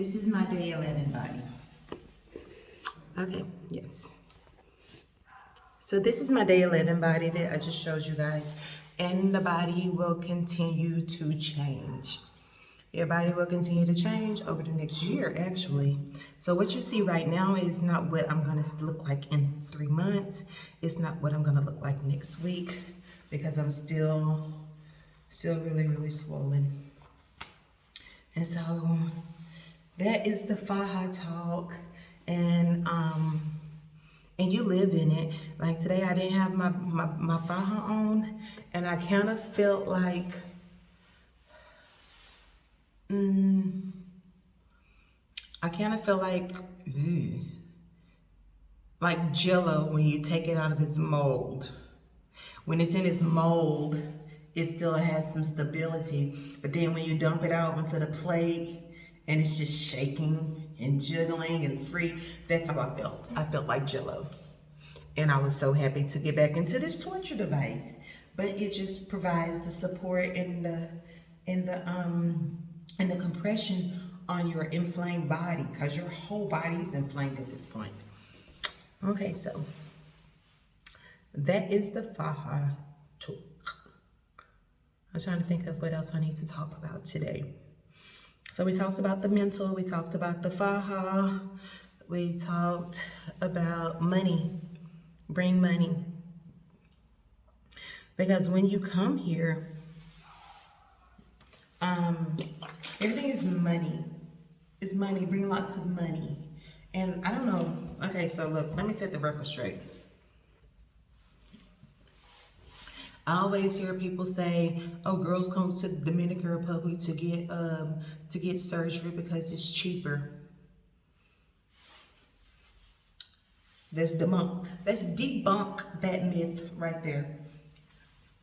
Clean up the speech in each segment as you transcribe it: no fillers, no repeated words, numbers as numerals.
This is my day 11 body. Okay, yes. So this is my day 11 body that I just showed you guys. And the body will continue to change. Your body will continue to change over the next year, actually. So what you see right now is not what I'm gonna look like in 3 months. It's not what I'm gonna look like next week because I'm still really, really swollen. And so that is the Faha talk. And you live in it. Like today I didn't have my Faha on, and I kind of felt like like Jello when you take it out of its mold. When it's in its mold, it still has some stability. But then when you dump it out onto the plate and it's just shaking and jiggling and free, that's how I felt. I felt like Jello. And I was so happy to get back into this torture device. But it just provides the support and the compression on your inflamed body, because your whole body is inflamed at this point. Okay, so that is the Faha talk. I'm trying to think of what else I need to talk about today. So we talked about the mental, we talked about the Faha, we talked about money, bring money. Because when you come here, everything is money. It's money, bring lots of money. And I don't know, okay, so look, let me set the record straight. I always hear people say, oh, girls come to the Dominican Republic to get surgery because it's cheaper. Let's debunk that myth right there.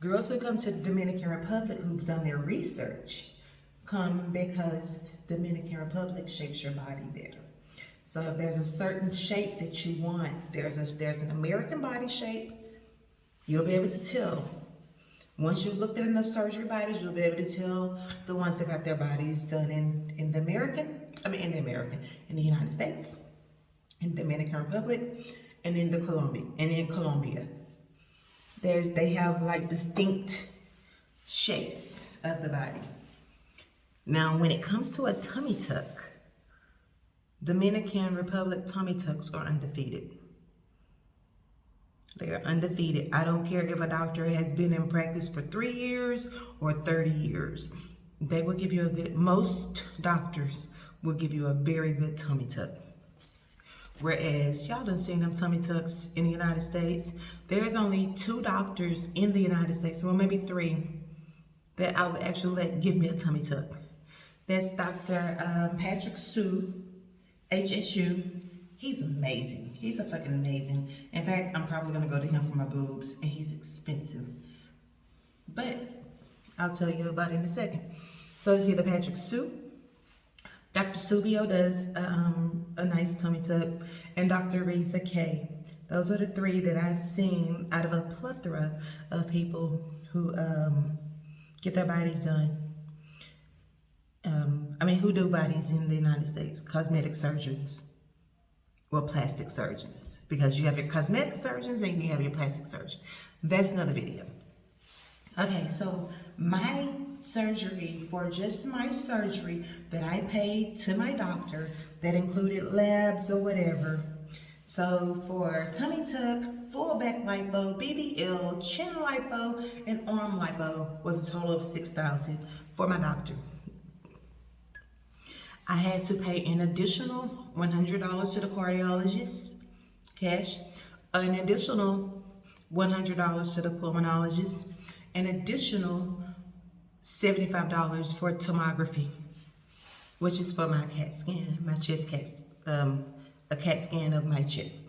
Girls who come to the Dominican Republic who've done their research come because Dominican Republic shapes your body better. So if there's a certain shape that you want, there's an American body shape, you'll be able to tell. Once you've looked at enough surgery bodies, you'll be able to tell the ones that got their bodies done in the United States, in the Dominican Republic, and in Colombia. They have like distinct shapes of the body. Now, when it comes to a tummy tuck, Dominican Republic tummy tucks are undefeated. They are undefeated. I don't care if a doctor has been in practice for 3 years or 30 years. They will give you most doctors will give you a very good tummy tuck. Whereas y'all done seen them tummy tucks in the United States. There's only 2 doctors in the United States, well maybe 3, that I would actually let give me a tummy tuck. That's Dr. Patrick Sue, HSU. He's amazing. He's a fucking amazing. In fact, I'm probably gonna go to him for my boobs, and he's expensive. But I'll tell you about it in a second. So it's either Patrick Sue, Dr. Subio does a nice tummy tuck, and Dr. Reza K. Those are the 3 that I've seen out of a plethora of people who get their bodies done. Who do bodies in the United States? Cosmetic surgeons. Well, plastic surgeons. Because you have your cosmetic surgeons and you have your plastic surgeon. That's another video. Okay, so my surgery, for just my surgery that I paid to my doctor, that included labs or whatever. So for tummy tuck, full back lipo, BBL, chin lipo, and arm lipo was a total of $6,000 for my doctor. I had to pay an additional $100 to the cardiologist, cash, an additional $100 to the pulmonologist, an additional $75 for tomography, which is for my CAT scan, my chest CAT, a CAT scan of my chest.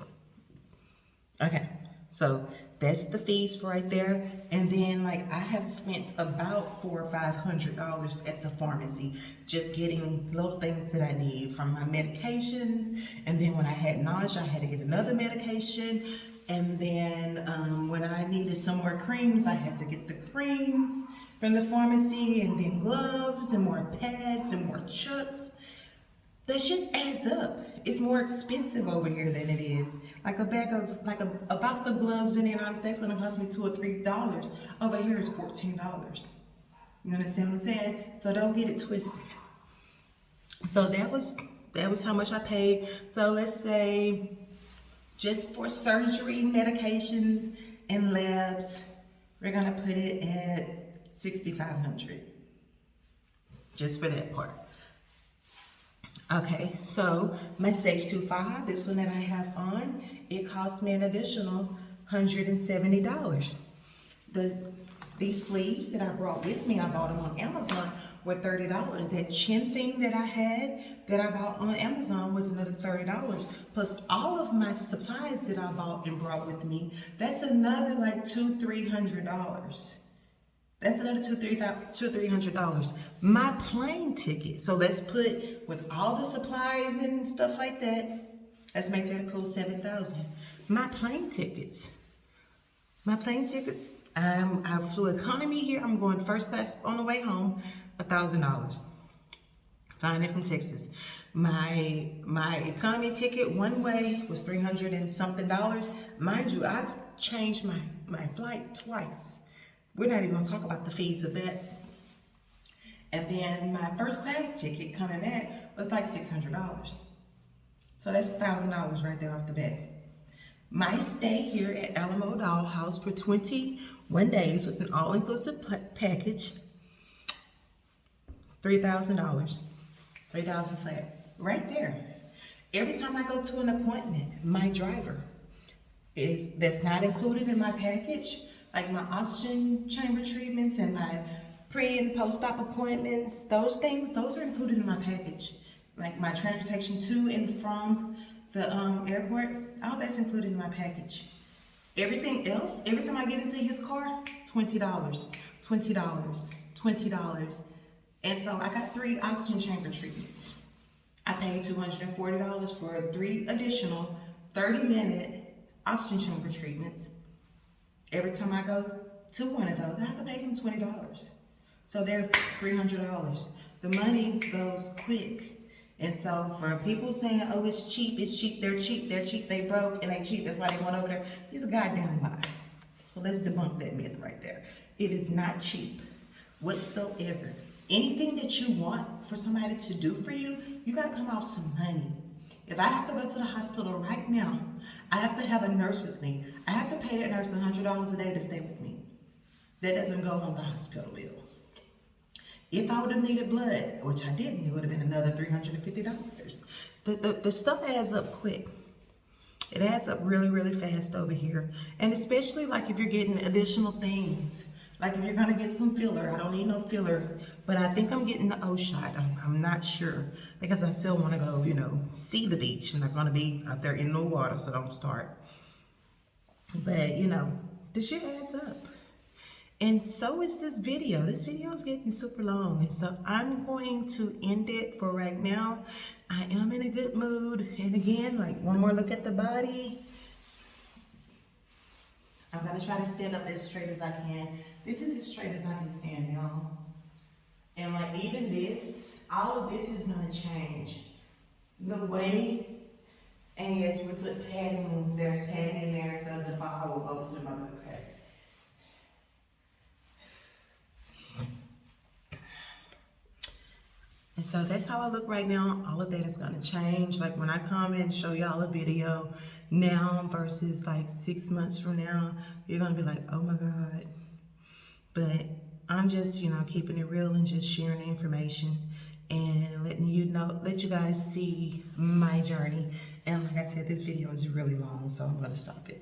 Okay, so that's the fees right there. And then like I have spent about $400 or $500 at the pharmacy just getting little things that I need from my medications. And then when I had nausea, I had to get another medication. And then when I needed some more creams, I had to get the creams from the pharmacy, and then gloves and more pads and more chucks. that shit adds up. It's more expensive over here than it is. Like a bag of, like a box of gloves in the United States gonna cost me $2 or $3. Over here is $14. You understand what I'm saying? So don't get it twisted. So that was how much I paid. So let's say just for surgery, medications, and labs, we're gonna put it at $6,500. Just for that part. Okay, so my stage 2.5, this one that I have on, it cost me an additional $170. These sleeves that I brought with me, I bought them on Amazon, were $30. That chin thing that I had that I bought on Amazon was another $30. Plus all of my supplies that I bought and brought with me, that's another like $200-300. That's another $200-300. My plane ticket, so let's put with all the supplies and stuff like that, let's make that a cool $7,000. My plane tickets, I flew economy here. I'm going first class on the way home, $1,000. Flying in from Texas. My economy ticket one way was $300 and something. Mind you, I've changed my flight twice. We're not even gonna talk about the fees of that. And then my first class ticket coming back was like $600. So that's $1,000 right there off the bat. My stay here at Alamo Dollhouse for 21 days with an all-inclusive package, $3,000, $3,000 flat, right there. Every time I go to an appointment, my driver that's not included in my package, like my oxygen chamber treatments and my pre and post-op appointments, those things, those are included in my package. Like my transportation to and from the airport, all that's included in my package. Everything else, every time I get into his car, $20, $20, $20. And so I got 3 oxygen chamber treatments. I paid $240 for 3 additional 30-minute oxygen chamber treatments. Every time I go to one of those, I have to pay him $20. So they're $300. The money goes quick. And so for people saying, oh, it's cheap, they're cheap, they broke, and they cheap, that's why they went over there, it's a goddamn lie. So let's debunk that myth right there. It is not cheap whatsoever. Anything that you want for somebody to do for you, you gotta come off some money. If I have to go to the hospital right now, I have to have a nurse with me. I have to pay that nurse $100 a day to stay with me. That doesn't go on the hospital bill. If I would have needed blood, which I didn't, it would have been another $350. The stuff adds up quick. It adds up really, really fast over here. And especially like if you're getting additional things. Like if you're gonna get some filler, I don't need no filler, but I think I'm getting the O shot. I'm not sure because I still wanna go, see the beach. I'm not gonna be out there in no water, so don't start. But this shit adds up. And so is this video. This video is getting super long. And so I'm going to end it for right now. I am in a good mood. And again, like one more look at the body. I'm gonna try to stand up as straight as I can. This is as straight as I can stand, y'all. And like even this, all of this is gonna change. The way, and yes, we put padding, there's padding in there so the bottle will go to my butt crack. And so that's how I look right now. All of that is gonna change. Like when I come and show y'all a video now versus like 6 months from now, you're gonna be like, oh my God. But I'm just, keeping it real and just sharing the information and letting let you guys see my journey. And like I said, this video is really long, so I'm gonna stop it.